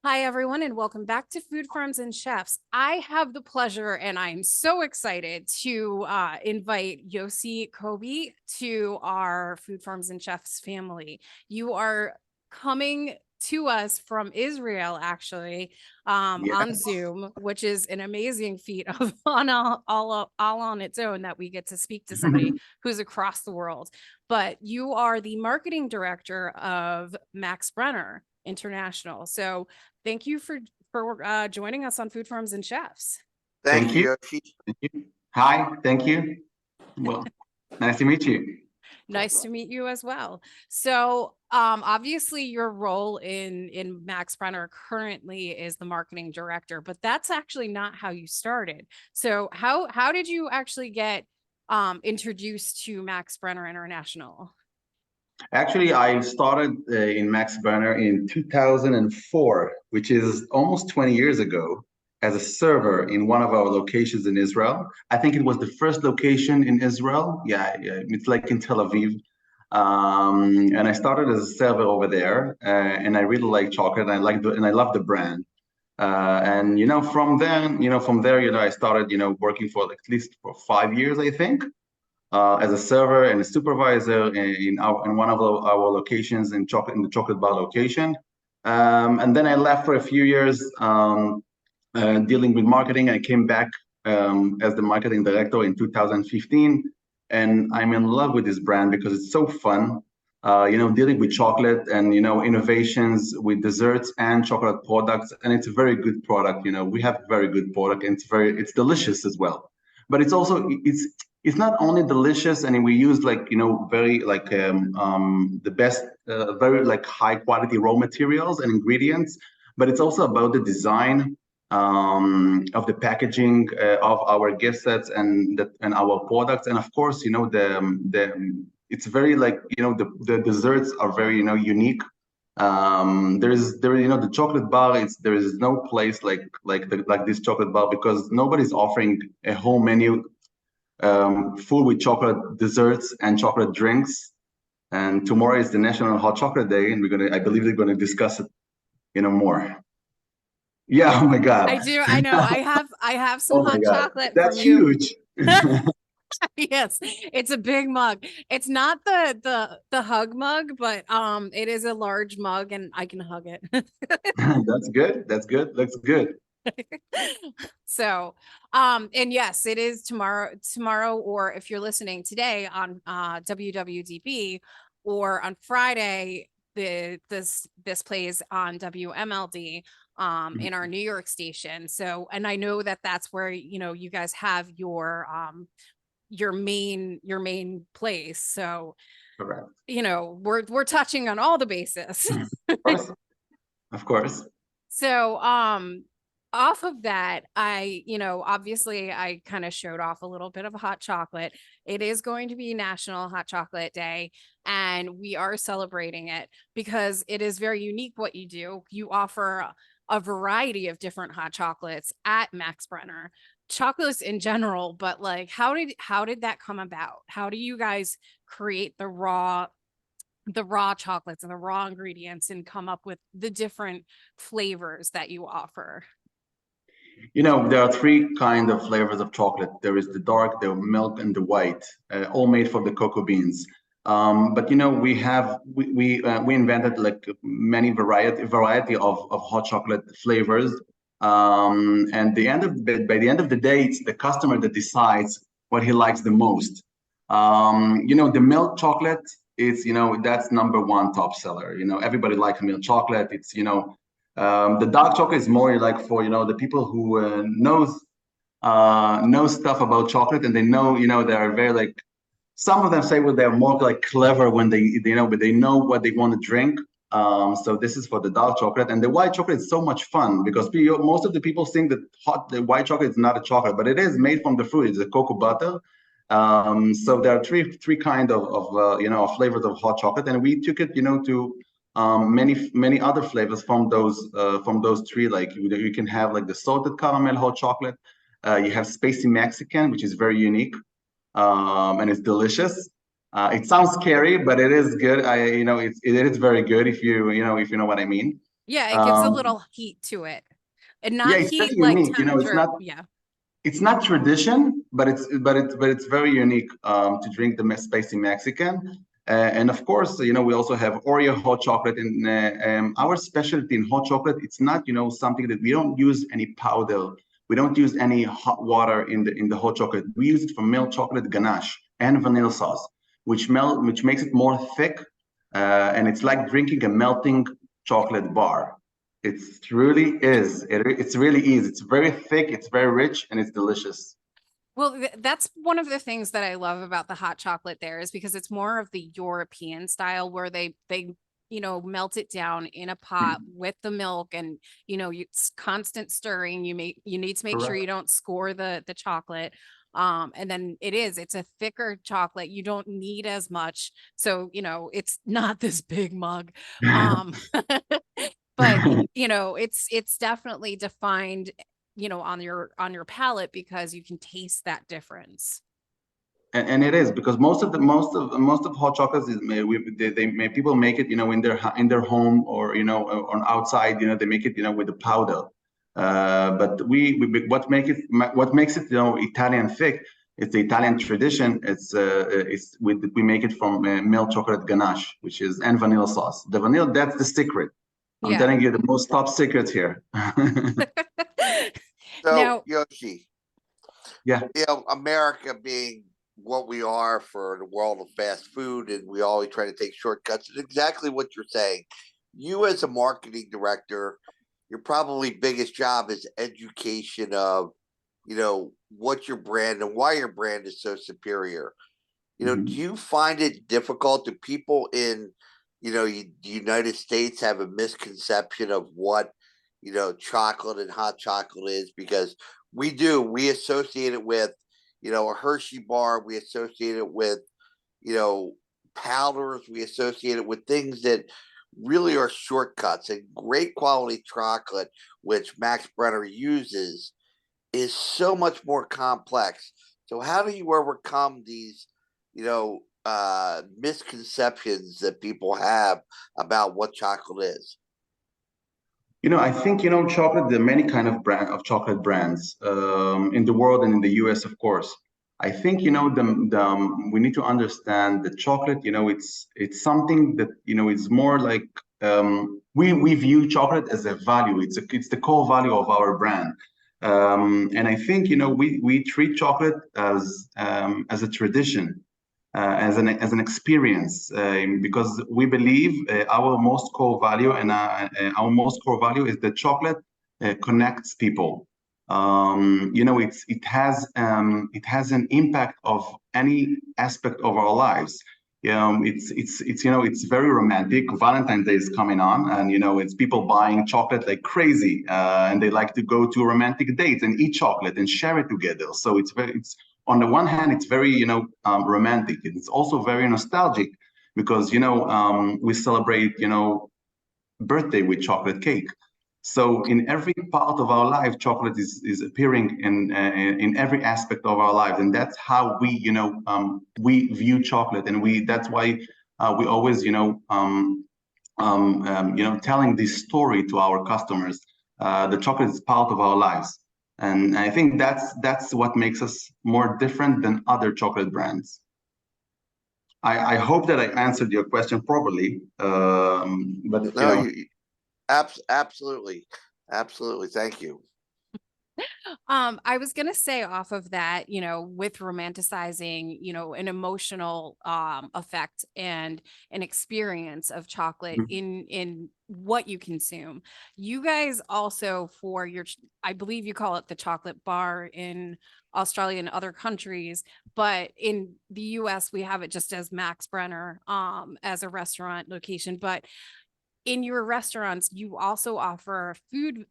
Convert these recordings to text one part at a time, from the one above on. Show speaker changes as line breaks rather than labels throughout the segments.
Hi, everyone, and welcome back to Food Farms and Chefs. I have the pleasure, and I'm so excited to invite Yosi Coba to our Food Farms and Chefs family. You are coming to us from Israel, actually, on
Yes.
Zoom, which is an amazing feat of on all on its own that we get to speak to somebody who's across the world. But you are the marketing director of Max Brenner International. So thank you for joining us on Food Farms and Chefs.
Thank
Thank
you.
you, Yoshi.
Thank you. Hi, thank you. Well, nice to meet you.
Nice to meet you as well. So, obviously, your role in Max Brenner currently is the marketing director, but that's actually not how you started. So, how did you actually get introduced to Max Brenner International?
Actually, I started in Max Brenner in 2004, which is almost 20 years ago, as a server in one of our locations in Israel. I think it was the first location in Israel. Yeah, it's like in Tel Aviv. And I started as a server over there, and I really like chocolate, and I love the brand. And from there, I started, working for like, at least for 5 years, I think, as a server and a supervisor in one of our locations in the chocolate bar location. And then I left for a few years, dealing with marketing. I came back as the marketing director in 2015, and I'm in love with this brand because it's so fun. Dealing with chocolate and innovations with desserts and chocolate products, and it's a very good product. We have a very good product, and it's delicious as well. But it's not only delicious, and we use very the best, very like high quality raw materials and ingredients, but it's also about the design of the packaging of our gift sets and our products, and of course, the it's very the desserts are very unique. The chocolate bar. There is no place like this chocolate bar because nobody's offering a whole menu full with chocolate desserts and chocolate drinks. And tomorrow is the National Hot Chocolate Day, and I believe we're gonna discuss it, more. Yeah, oh my
I
God.
do. I know. I have some
Oh my
hot
God.
chocolate from
That's
you.
huge.
Yes, it's a big mug. It's not the hug mug, but it is a large mug and I can hug it.
That's good. That's good. Looks good.
So, and yes, it is tomorrow, or if you're listening today on WWDB, or on Friday, this plays on WMLD in our New York station. So, and I know that that's where you guys have your main place. So,
Correct.
we're touching on all the bases.
Of course. Of course.
So, off of that, obviously I kind of showed off a little bit of hot chocolate. It is going to be National Hot Chocolate Day, and we are celebrating it because it is very unique what you do. You offer a variety of different hot chocolates at Max Brenner. Chocolates in general, but like how did that come about? How do you guys create the raw chocolates and the raw ingredients and come up with the different flavors that you offer?
There are three kind of flavors of chocolate. There is the dark, the milk, and the white, all made from the cocoa beans. But we invented like many variety of hot chocolate flavors. And by the end of the day, it's the customer that decides what he likes the most. The milk chocolate is that's number one top seller. Everybody likes milk chocolate. It's the dark chocolate is more like for the people who know stuff about chocolate, and they know they are very like, some of them say, well, they're more like clever when but they know what they want to drink. So this is for the dark chocolate. And the white chocolate is so much fun because most of the people think that the white chocolate is not a chocolate, but it is made from the fruit. It's a cocoa butter. So there are three kind of flavors of hot chocolate, and we took it to many other flavors from those three. Like you can have like the salted caramel hot chocolate. You have spicy Mexican, which is very unique, and it's delicious. It sounds scary, but it is good. It is very good if you know what I mean.
Yeah, it gives a
Um,
little heat to it. And
yeah,
not
it's
heat
very
like
unique. You know,
temperature. Yeah.
it's not tradition, but it's very unique to drink the spicy Mexican. And of course, you know, we also have Oreo hot chocolate. And our specialty in hot chocolate, it's not, you know, something that we don't use any powder. We don't use any hot water in the hot chocolate. We use it for milk chocolate ganache and vanilla sauce, which makes it more thick, and it's like drinking a melting chocolate bar. It really is. It's really easy. It's very thick, it's very rich, and it's delicious.
Well, that's one of the things that I love about the hot chocolate there is because it's more of the European style where they melt it down in a pot with the milk and it's constant stirring. You need to make sure you
Correct.
don't score the chocolate. And then it's a thicker chocolate. You don't need as much. So, it's not this big mug. Um but it's definitely defined on your palate because you can taste that difference.
And it is because most of hot chocolates is people make it, you know, in their home, or you know, on outside, you know, they make it, you know, with the powder. But what makes it, you know, Italian thick. It's the Italian tradition. We make it from milk chocolate ganache, which is, and vanilla sauce. The vanilla, that's the secret. I'm
Yeah.
telling you the most top secret here.
So,
Now,
Yoshi,
Yeah.
America being what we are for the world of fast food, and we always try to take shortcuts. It's exactly what you're saying. You, as a marketing director, your probably biggest job is education of, what your brand and why your brand is so superior. Do
Mhm.
you find it difficult? Do people in, the United States have a misconception of what, chocolate and hot chocolate is? Because we do. We associate it with, a Hershey bar. We associate it with, you know, powders. We associate it with things that really are shortcuts. And great quality chocolate, which Max Brenner uses, is so much more complex. So how do you overcome these, misconceptions that people have about what chocolate is?
You know, I think, you know, chocolate, there are many kind of chocolate brands in the world and in the US, of course. I think, you know, we need to understand that chocolate, you know, it's something that, you know, it's more like we view chocolate as a value. It's the core value of our brand. And I think, you know, we treat chocolate as a tradition, as an experience, because we believe our most core value, and our most core value is that chocolate connects people. You know, it has an impact of any aspect of our lives. It's you know, it's very romantic. Valentine's Day is coming on, and you know, it's people buying chocolate like crazy, and they like to go to romantic dates and eat chocolate and share it together. So it's on the one hand, it's very, you know, romantic. It's also very nostalgic because, you know, we celebrate, you know, birthday with chocolate cake. So in every part of our life, chocolate is appearing in every aspect of our lives, and that's how we, you know, we view chocolate, and that's why we always, you know, telling this story to our customers. The chocolate is part of our lives, and I think that's what makes us more different than other chocolate brands. I hope that I answered your question properly, but you
No,
know,
absolutely, absolutely. Thank you.
I was gonna say off of that, with romanticizing, an emotional effect and an experience of chocolate in what you consume. You guys also for I believe you call it the chocolate bar in Australia and other countries, but in the US we have it just as Max Brenner as a restaurant location. But in your restaurants, you also offer food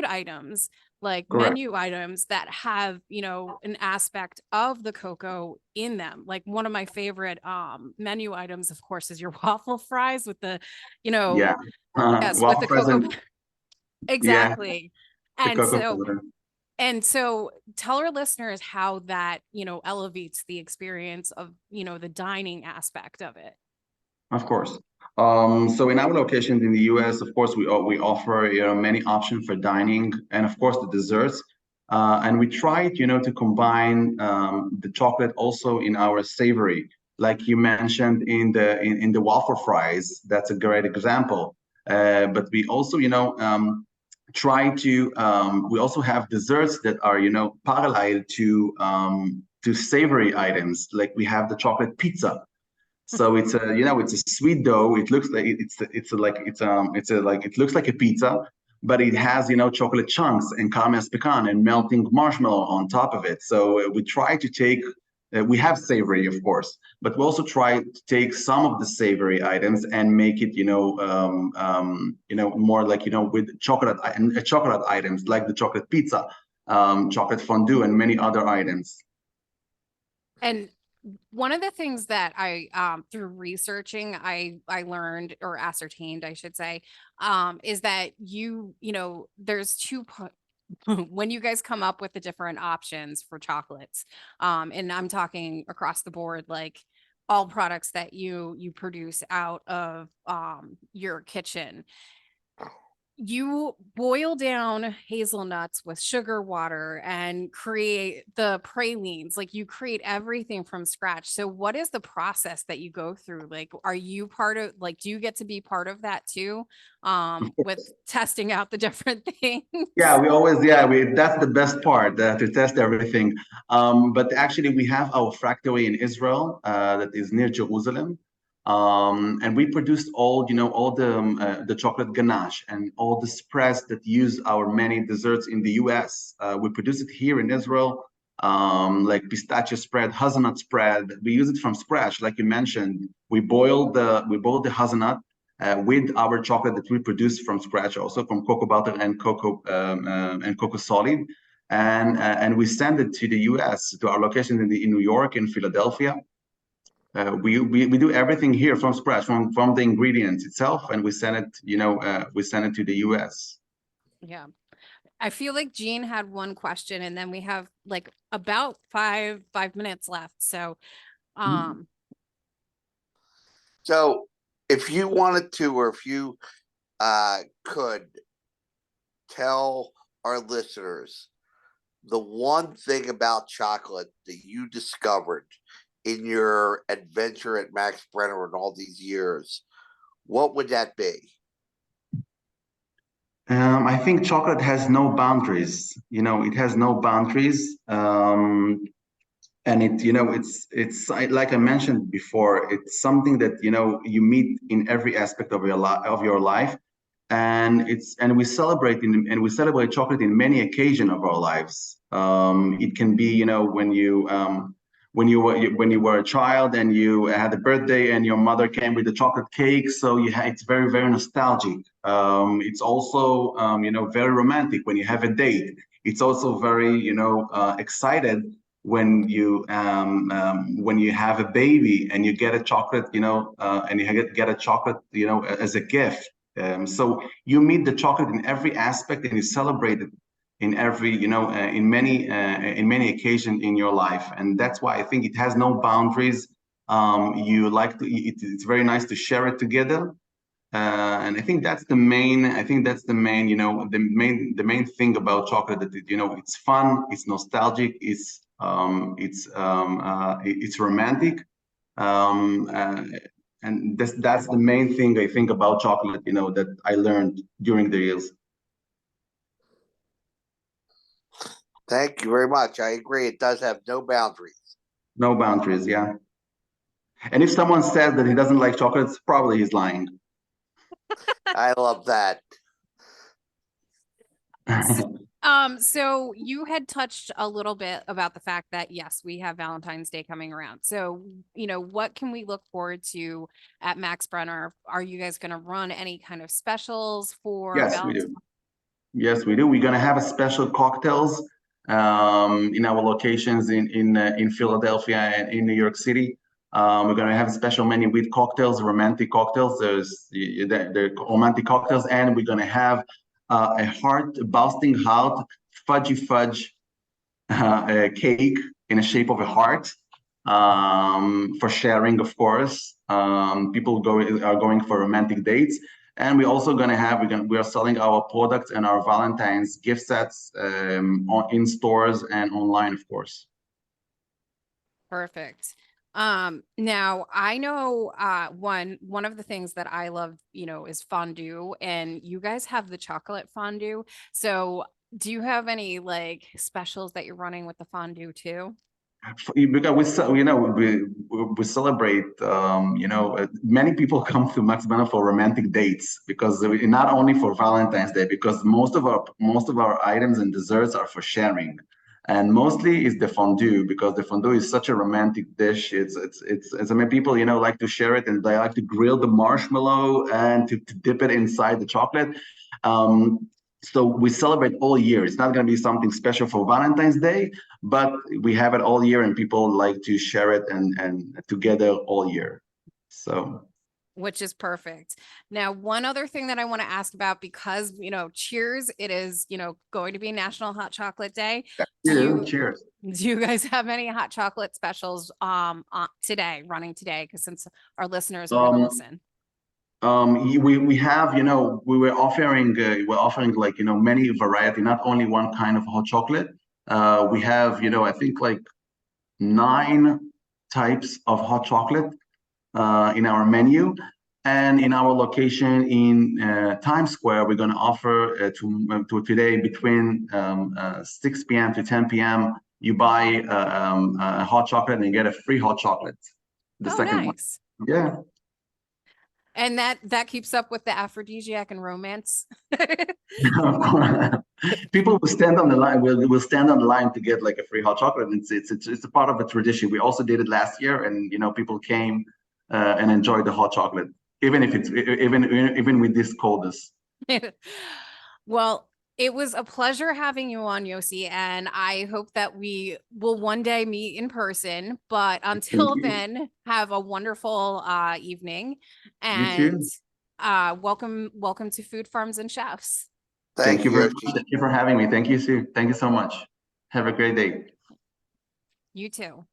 items like
correct.
menu items that have, an aspect of the cocoa in them. Like one of my favorite menu items, of course, is your waffle fries with the, you know,
Yeah.
yes, with
Well
the cocoa.
present. Yeah,
Exactly.
the
And
cocoa
so
powder.
tell our listeners how that, elevates the experience of, the dining aspect of it.
Of course. So in our locations in the US, of course, we offer many options for dining, and of course the desserts. And we try, to combine the chocolate also in our savory, like you mentioned in the waffle fries. That's a great example. But we also, try to. We also have desserts that are, parallel to savory items. Like we have the chocolate pizza. So it's a sweet dough. It looks like it looks like a pizza, but it has chocolate chunks and carmel pecan and melting marshmallow on top of it. So we try to take we have savory, of course, but we also try to take some of the savory items and make it more like with chocolate items like the chocolate pizza, chocolate fondue, and many other items.
And one of the things that I through researching I learned or ascertained I should say is that there's when you guys come up with the different options for chocolates, and I'm talking across the board, like all products that you produce out of your kitchen, you boil down hazelnuts with sugar water and create the pralines. Like you create everything from scratch. So what is the process that you go through? Like, are you part of, like, do you get to be part of that too? With testing out the different things?
Yeah, we always, yeah, that's the best part, to test everything. But actually, we have our factory in Israel, that is near Jerusalem. And we produced all the chocolate ganache and all the spreads that use our many desserts in the US. We produce it here in Israel, like pistachio spread, hazelnut spread. We use it from scratch, like you mentioned. We boil the hazelnut with our chocolate that we produce from scratch, also from cocoa butter and cocoa solid, and we send it to the U.S. to our locations in New York and Philadelphia. We do everything here from scratch, from the ingredients itself, and we send it to the U.S.
Yeah. I feel like Jean had one question and then we have like about five minutes left. So, um,
So if you wanted to, or if you could tell our listeners the one thing about chocolate that you discovered in your adventure at Max Brenner in all these years, what would that be?
I think chocolate has no boundaries. It has no boundaries. And like I mentioned before, it's something that you meet in every aspect of your life, and we celebrate chocolate in many occasions of our lives. It can be when you were a child and you had a birthday and your mother came with a chocolate cake, so it's very, very nostalgic. It's also very romantic when you have a date. It's also very excited when you have a baby and you get a chocolate, and you get a chocolate, as a gift. So you meet the chocolate in every aspect and you celebrate it in every, in many occasions in your life. And that's why I think it has no boundaries. It's very nice to share it together. And I think that's the main thing about chocolate, that it's fun, it's nostalgic, it's romantic, and that's the main thing I think about chocolate, that I learned during the years.
Thank you very much. I agree. It does have no boundaries.
No boundaries, yeah. And if someone says that he doesn't like chocolates, probably he's lying.
I love that.
So you had touched a little bit about the fact that yes, we have Valentine's Day coming around. So, what can we look forward to at Max Brenner? Are you guys going to run any kind of specials for
Yes, we
Valentine's?
do. Yes, we do. We're gonna have a special cocktails in our locations in Philadelphia and in New York City. We're gonna have a special menu with cocktails, romantic cocktails. There's the romantic cocktails, and we're gonna have a busting heart fudgy fudge cake in the shape of a heart. for sharing, of course. People are going for romantic dates. And we're also going to have, we are selling our products and our Valentine's gift sets in stores and online, of course.
Perfect. Now I know one of the things that I love, is fondue, and you guys have the chocolate fondue. So do you have any like specials that you're running with the fondue too?
Because we celebrate, many people come to Max Brenner for romantic dates, because not only for Valentine's Day, because most of our items and desserts are for sharing, and mostly is the fondue, because the fondue is such a romantic dish. I mean, people like to share it, and they like to grill the marshmallow and to dip it inside the chocolate. So we celebrate all year. It's not going to be something special for Valentine's Day, but we have it all year, and people like to share it and together all year. So,
Which is perfect. Now, one other thing that I want to ask about, because, cheers, it is, going to be National Hot Chocolate Day.
cheers.
Do you guys have any hot chocolate specials running today? Because since our listeners are going to listen.
We have, we're offering like, many variety, not only one kind of hot chocolate. We have, I think like 9 types of hot chocolate in our menu. And in our location in Times Square, we're going to offer to today between 6 p.m. to 10 p.m. You buy a hot chocolate and you get a free hot chocolate. The second
nice.
one. Yeah.
And that keeps up with the aphrodisiac and romance.
Of course. People will stand on the line. Will stand on the line to get like a free hot chocolate. And it's a part of a tradition. We also did it last year, and people came and enjoyed the hot chocolate, even if it's even with this coldness.
Well, it was a pleasure having you on, Yosi, and I hope that we will one day meet in person. But until then, have a wonderful evening, and welcome to Food Farms and Chefs.
Thank you
very
Yoshi.
much. Thank you for having me. Thank you, Sue. Thank you so much. Have a great day.
You too.